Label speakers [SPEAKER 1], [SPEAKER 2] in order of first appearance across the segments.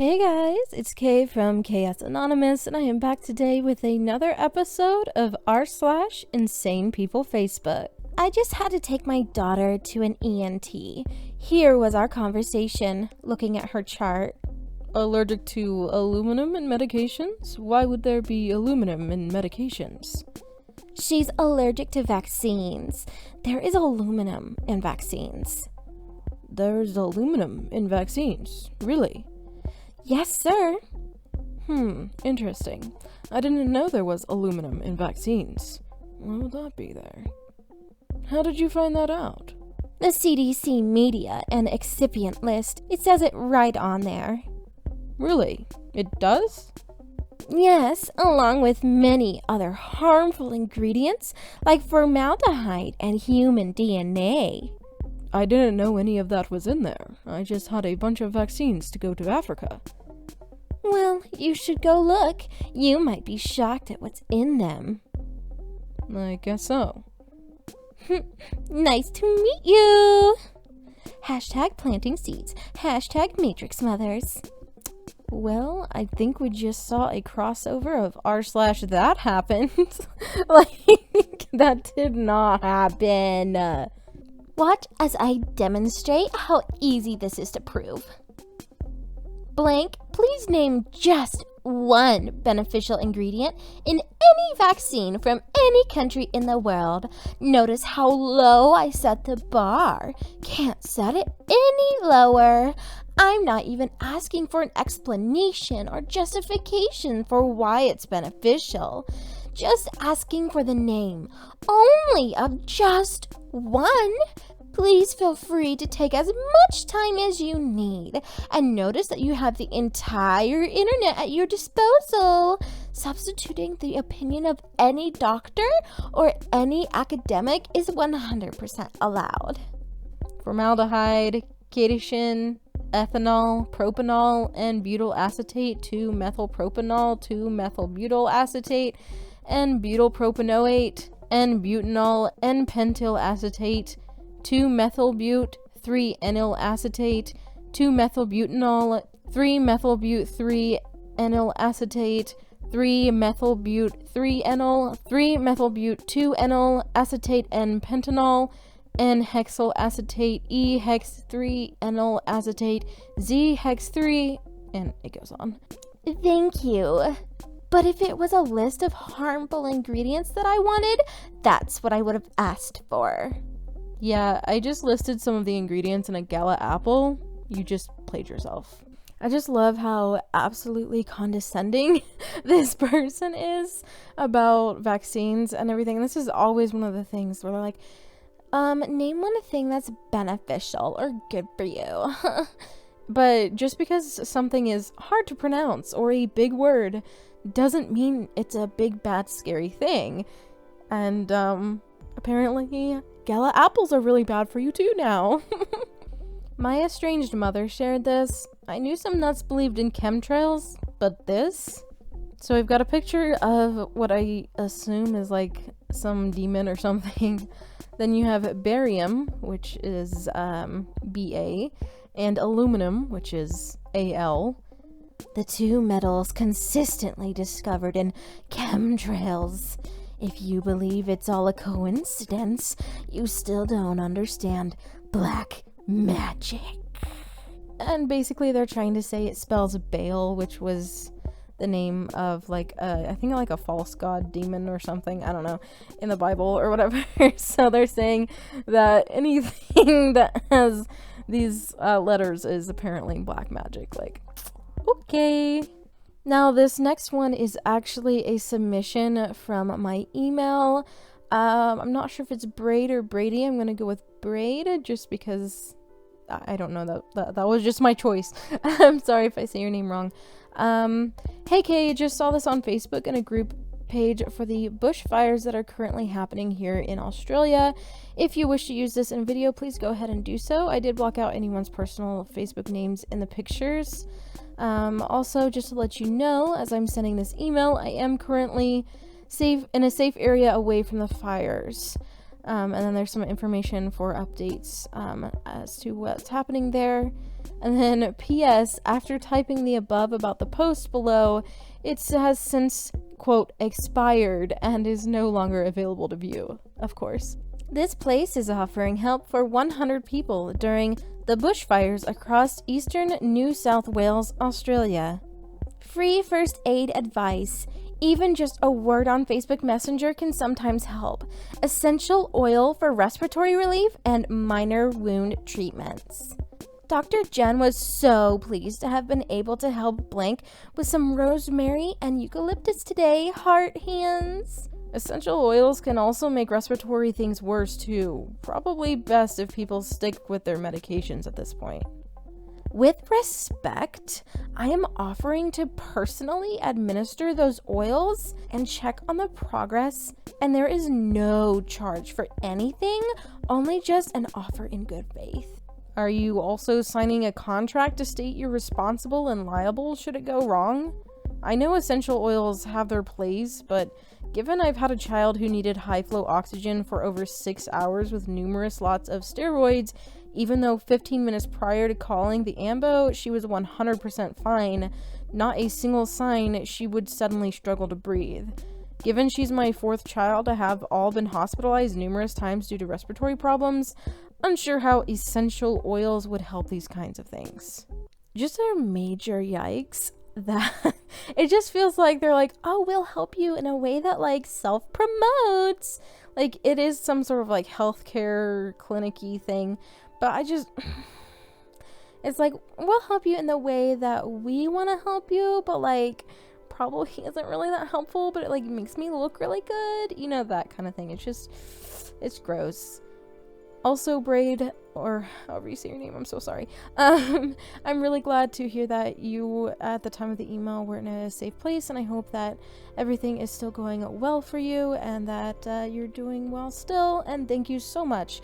[SPEAKER 1] Hey guys, it's Kay from KS Anonymous, and I am back today with another episode of r/Insane People Facebook. I just had to take my daughter to an ENT. Here was our conversation, looking at her chart.
[SPEAKER 2] Allergic to aluminum in medications? Why would there be aluminum in medications?
[SPEAKER 1] She's allergic to vaccines. There is aluminum in vaccines.
[SPEAKER 2] There's aluminum in vaccines? Really?
[SPEAKER 1] Yes, sir.
[SPEAKER 2] Interesting. I didn't know there was aluminum in vaccines. Why would that be there? How did you find that out?
[SPEAKER 1] The CDC media and excipient list, it says it right on there.
[SPEAKER 2] Really? It does?
[SPEAKER 1] Yes, along with many other harmful ingredients like formaldehyde and human DNA.
[SPEAKER 2] I didn't know any of that was in there. I just had a bunch of vaccines to go to Africa.
[SPEAKER 1] Well, you should go look. You might be shocked at what's in them.
[SPEAKER 2] I guess so.
[SPEAKER 1] Nice to meet you! Hashtag planting seeds. Hashtag matrix mothers.
[SPEAKER 2] Well, I think we just saw a crossover of r/that happened. Like, that did not happen.
[SPEAKER 1] Watch as I demonstrate how easy this is to prove. Blank, please name just one beneficial ingredient in any vaccine from any country in the world. Notice how low I set the bar. Can't set it any lower. I'm not even asking for an explanation or justification for why it's beneficial. Just asking for the name only of just one. Please feel free to take as much time as you need, and notice that you have the entire internet at your disposal. Substituting the opinion of any doctor or any academic is 100% allowed.
[SPEAKER 2] Formaldehyde, catechin, ethanol, propanol, and butyl acetate, 2-methylpropanol, 2-methylbutyl acetate, and butyl propanoate, and butanol, and pentyl acetate, 2-methylbute, 3-enyl acetate, 2-methylbutanol, 3-methylbute, 3-enyl acetate, 3-methylbute, 3-enyl, 3-methylbute, 2-enyl acetate, and pentanol, N-hexyl acetate, E-hex-3-enyl acetate, Z-hex-3, and it goes on.
[SPEAKER 1] Thank you. But if it was a list of harmful ingredients that I wanted, that's what I would have asked for.
[SPEAKER 2] Yeah, I just listed some of the ingredients in a gala apple. You just played yourself.
[SPEAKER 1] I just love how absolutely condescending this person is about vaccines and everything. And this is always one of the things where they're like, name one thing that's beneficial or good for you.
[SPEAKER 2] But just because something is hard to pronounce or a big word doesn't mean it's a big, bad, scary thing. And, apparently, gala apples are really bad for you too now. My estranged mother shared this. I knew some nuts believed in chemtrails, but this? So I've got a picture of what I assume is like some demon or something. Then you have barium, which is Ba, and aluminum, which is Al.
[SPEAKER 1] The two metals consistently discovered in chemtrails. If you believe it's all a coincidence, you still don't understand black magic.
[SPEAKER 2] And basically they're trying to say it spells Baal, which was the name of like I think like a false god demon or something, I don't know, in the Bible or whatever. So they're saying that anything that has these letters is apparently black magic. Like, okay. Now, this next one is actually a submission from my email. I'm not sure if it's Braid or Brady. I'm going to go with Braid just because I don't know. That was just my choice. I'm sorry if I say your name wrong. Hey, Kay, just saw this on Facebook in a group page for the bushfires that are currently happening here in Australia. If you wish to use this in video, please go ahead and do so. I did block out anyone's personal Facebook names in the pictures. Also, just to let you know, as I'm sending this email, I am currently in a safe area away from the fires. And then there's some information for updates as to what's happening there. And then P.S. after typing the above about the post below, it has since, quote, expired and is no longer available to view, of course. This place is offering help for 100 people during the bushfires across eastern New South Wales, Australia. Free first aid advice. Even just a word on Facebook Messenger can sometimes help. Essential oil for respiratory relief and minor wound treatments. Dr. Jen was so pleased to have been able to help blank with some rosemary and eucalyptus today. Heart hands. Essential oils can also make respiratory things worse too. Probably best if people stick with their medications at this point. With respect, I am offering to personally administer those oils and check on the progress, and there is no charge for anything, only just an offer in good faith. Are you also signing a contract to state you're responsible and liable should it go wrong? I know essential oils have their place, but given I've had a child who needed high-flow oxygen for over 6 hours with numerous lots of steroids, even though 15 minutes prior to calling the AMBO, she was 100% fine, not a single sign she would suddenly struggle to breathe. Given she's my 4th child to have all been hospitalized numerous times due to respiratory problems, unsure how essential oils would help these kinds of things. Just a major yikes that it just feels like they're like, oh, we'll help you in a way that like self-promotes. Like it is some sort of like healthcare clinic-y thing, but it's like, we'll help you in the way that we want to help you, but like probably isn't really that helpful, but it like makes me look really good, you know, that kind of thing. It's gross. Also, Braid, or however you say your name, I'm so sorry. I'm really glad to hear that you, at the time of the email, were in a safe place, and I hope that everything is still going well for you, and that you're doing well still, and thank you so much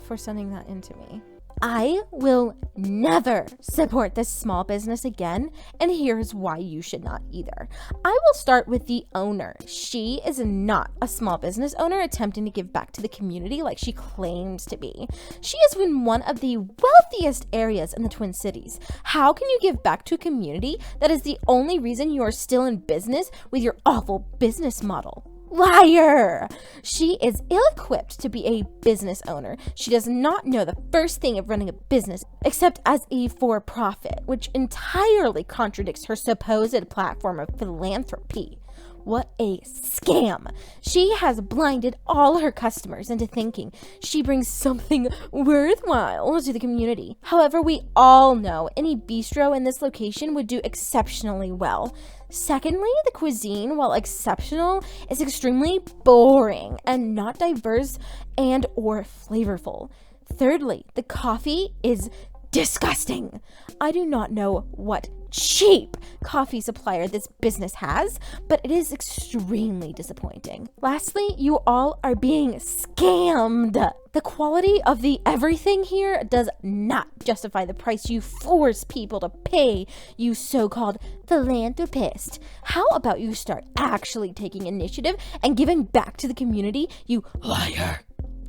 [SPEAKER 2] for sending that in to me.
[SPEAKER 1] I will never support this small business again, and here's why you should not either. I will start with the owner. She is not a small business owner attempting to give back to the community like she claims to be. She is in one of the wealthiest areas in the Twin Cities. How can you give back to a community that is the only reason you are still in business with your awful business model? Liar! She is ill-equipped to be a business owner. She does not know the first thing of running a business, except as a for-profit, which entirely contradicts her supposed platform of philanthropy. What a scam! She has blinded all her customers into thinking she brings something worthwhile to the community. However, we all know any bistro in this location would do exceptionally well. Secondly, the cuisine, while exceptional, is extremely boring and not diverse and or flavorful. Thirdly, the coffee is disgusting. I do not know what cheap coffee supplier this business has, but it is extremely disappointing. Lastly, you all are being scammed. The quality of the everything here does not justify the price you force people to pay, you so-called philanthropist. How about you start actually taking initiative and giving back to the community, you liar?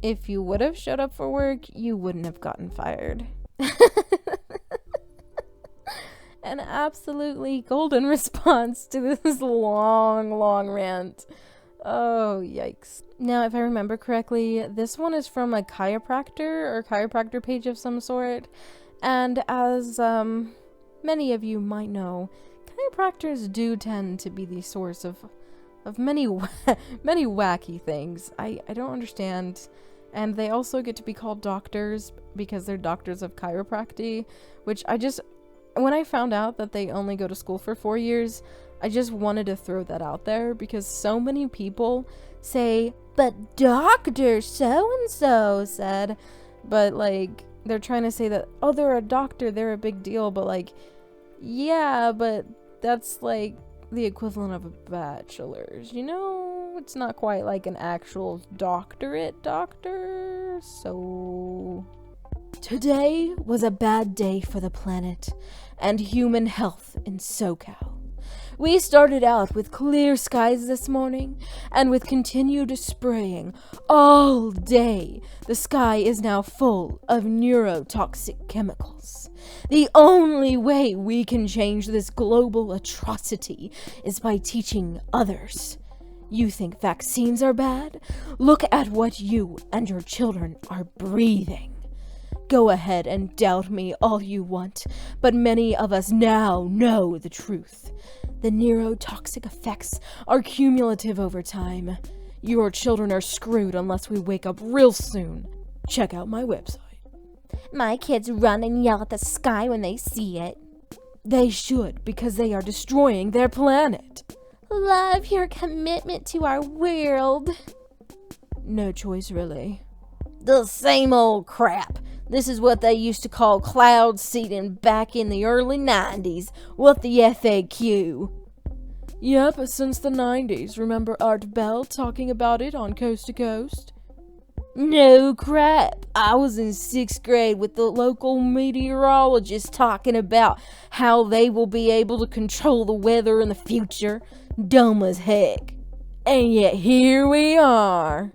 [SPEAKER 2] If you would have showed up for work, you wouldn't have gotten fired. An absolutely golden response to this long rant. Oh, yikes. Now, if I remember correctly, this one is from a chiropractor or chiropractor page of some sort. And as many of you might know, chiropractors do tend to be the source of many many wacky things. I don't understand. And they also get to be called doctors because they're doctors of chiropractic, which when I found out that they only go to school for 4 years, I just wanted to throw that out there because so many people say, but Dr. So-and-so said, but like, they're trying to say that, oh, they're a doctor, they're a big deal, but like, yeah, but that's like the equivalent of a bachelor's, you know? It's not quite like an actual doctorate doctor, so...
[SPEAKER 1] Today was a bad day for the planet and human health in SoCal.
[SPEAKER 2] We started out with clear skies this morning, and with continued spraying all day, the sky is now full of neurotoxic chemicals. The only way we can change this global atrocity is by teaching others. You think vaccines are bad? Look at what you and your children are breathing. Go ahead and doubt me all you want, but many of us now know the truth. The neurotoxic effects are cumulative over time. Your children are screwed unless we wake up real soon. Check out my website.
[SPEAKER 1] My kids run and yell at the sky when they see it.
[SPEAKER 2] They should, because they are destroying their planet.
[SPEAKER 1] Love your commitment to our world.
[SPEAKER 2] No choice, really.
[SPEAKER 1] The same old crap. This is what they used to call cloud seeding back in the early 90s. What the FAQ?
[SPEAKER 2] Yep, since the 90s. Remember Art Bell talking about it on Coast to Coast?
[SPEAKER 1] No crap. I was in 6th grade with the local meteorologist talking about how they will be able to control the weather in the future. Dumb as heck.
[SPEAKER 2] And yet here we are.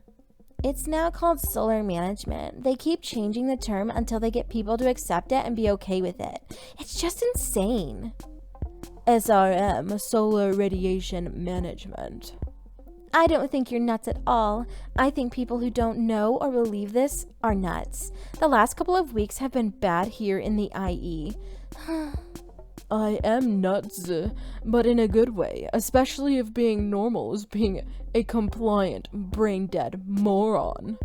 [SPEAKER 1] It's now called solar management. They keep changing the term until they get people to accept it and be okay with it. It's just insane.
[SPEAKER 2] SRM, solar radiation management.
[SPEAKER 1] I don't think you're nuts at all. I think people who don't know or believe this are nuts. The last couple of weeks have been bad here in the IE.
[SPEAKER 2] I am nuts, but in a good way, especially if being normal is being a compliant, brain-dead moron.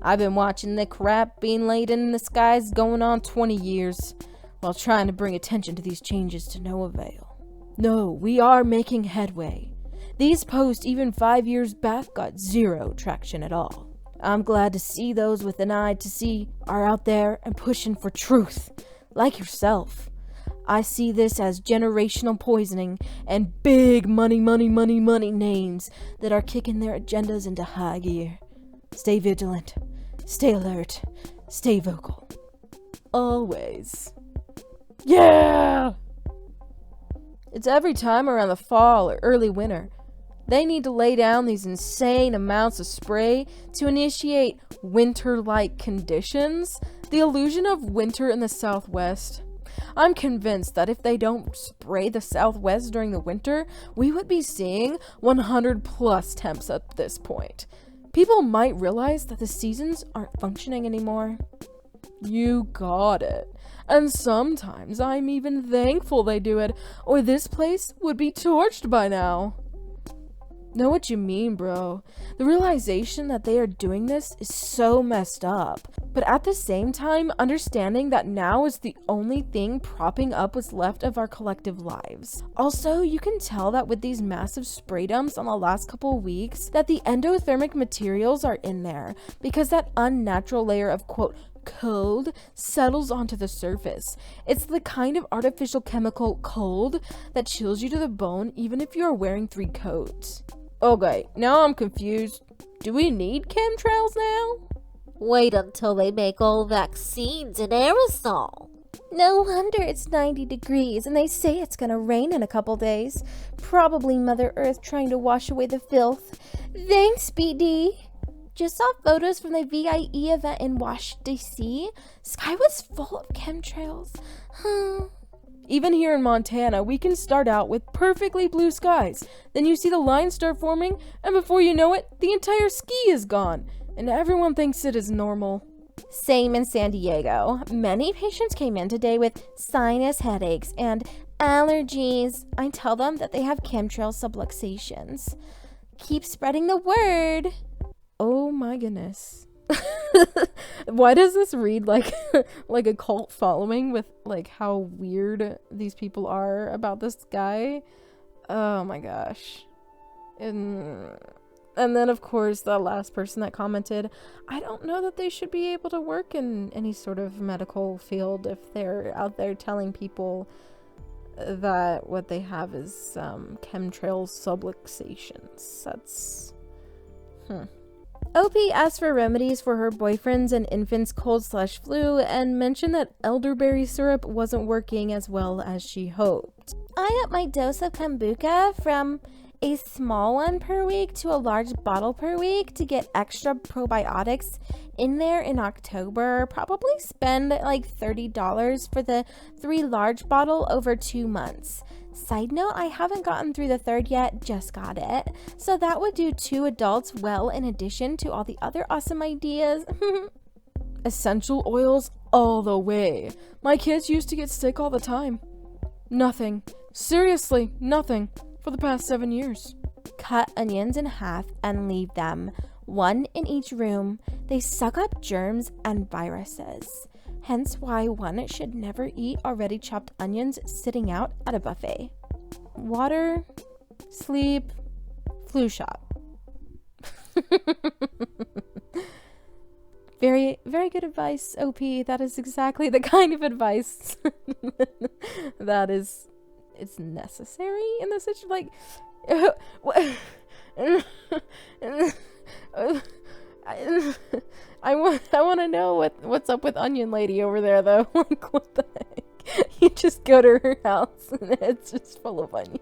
[SPEAKER 1] I've been watching the crap being laid in the skies going on 20 years, while trying to bring attention to these changes to no avail.
[SPEAKER 2] No, we are making headway. These posts even 5 years back got zero traction at all. I'm glad to see those with an eye to see are out there and pushing for truth, like yourself. I see this as generational poisoning and big money names that are kicking their agendas into high gear. Stay vigilant, stay alert, stay vocal. Always. Yeah! It's every time around the fall or early winter. They need to lay down these insane amounts of spray to initiate winter-like conditions, the illusion of winter in the Southwest. I'm convinced that if they don't spray the Southwest during the winter, we would be seeing 100 plus temps at this point. People might realize that the seasons aren't functioning anymore. You got it. And sometimes I'm even thankful they do it, or this place would be torched by now. Know what you mean, bro. The realization that they are doing this is so messed up. But at the same time, understanding that now is the only thing propping up what's left of our collective lives. Also, you can tell that with these massive spray dumps on the last couple weeks, that the endothermic materials are in there, because that unnatural layer of, quote, cold settles onto the surface. It's the kind of artificial chemical cold that chills you to the bone even if you're wearing 3 coats. Okay, now I'm confused. Do we need chemtrails now?
[SPEAKER 3] Wait until they make all vaccines in aerosol.
[SPEAKER 1] No wonder it's 90 degrees and they say it's gonna rain in a couple days. Probably Mother Earth trying to wash away the filth. Thanks, BD. Just saw photos from the VIE event in Washington, D.C. Sky was full of chemtrails.
[SPEAKER 2] Even here in Montana, we can start out with perfectly blue skies. Then you see the lines start forming, and before you know it, the entire ski is gone. And everyone thinks it is normal.
[SPEAKER 1] Same in San Diego. Many patients came in today with sinus headaches and allergies. I tell them that they have chemtrail subluxations. Keep spreading the word.
[SPEAKER 2] Oh my goodness. Why does this read like like a cult following with like how weird these people are about this guy? Oh my gosh. And then of course the last person that commented, I don't know that they should be able to work in any sort of medical field if they're out there telling people that what they have is chemtrail subluxations. That's OP asked for remedies for her boyfriend's and infant's cold/flu and mentioned that elderberry syrup wasn't working as well as she hoped.
[SPEAKER 1] I up my dose of kombucha from a small one per week to a large bottle per week to get extra probiotics in there in October. Probably spend like $30 for the 3 large bottle over 2 months. Side note, I haven't gotten through the 3rd yet, just got it. So that would do 2 adults well in addition to all the other awesome ideas.
[SPEAKER 2] Essential oils all the way. My kids used to get sick all the time. Nothing. Seriously, nothing. For the past 7 years.
[SPEAKER 1] Cut onions in half and leave them, 1 in each room. They suck up germs and viruses. Hence why one should never eat already chopped onions sitting out at a buffet.
[SPEAKER 2] Water, sleep, flu shot. Very, very good advice, OP. That is exactly the kind of advice that is, it's necessary in this situation. Like, I want to know what's up with Onion Lady over there, though. Like, what the heck? You just go to her house and it's just full of onions.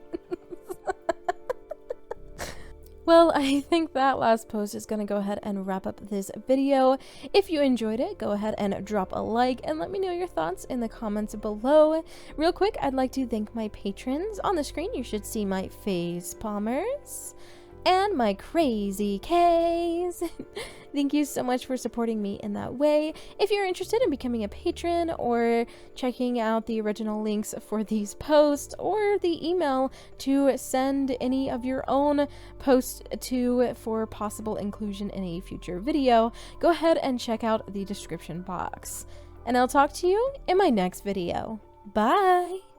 [SPEAKER 2] Well, I think that last post is going to go ahead and wrap up this video. If you enjoyed it, go ahead and drop a like and let me know your thoughts in the comments below. Real quick, I'd like to thank my patrons. On the screen, you should see my face palmers and my crazy K's. Thank you so much for supporting me in that way. If you're interested in becoming a patron or checking out the original links for these posts or the email to send any of your own posts to for possible inclusion in a future video, go ahead and check out the description box. And I'll talk to you in my next video. Bye!